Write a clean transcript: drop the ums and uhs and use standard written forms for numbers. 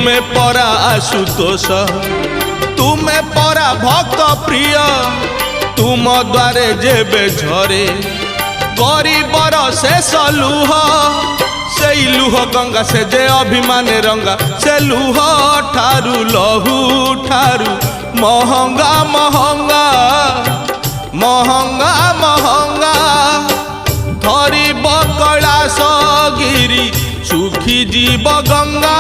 तुमे परा आशुतोष तुमे परा भक्त प्रिय तुम द्वारे जेबे झरे गरीबर शेष लुह से लुह गंगा से जे अभिमान रंगा से लुह ठारू लहू ठारू महंगा महंगा महंगा महंगा धरी कैलाश गिरी सुखी जीव गंगा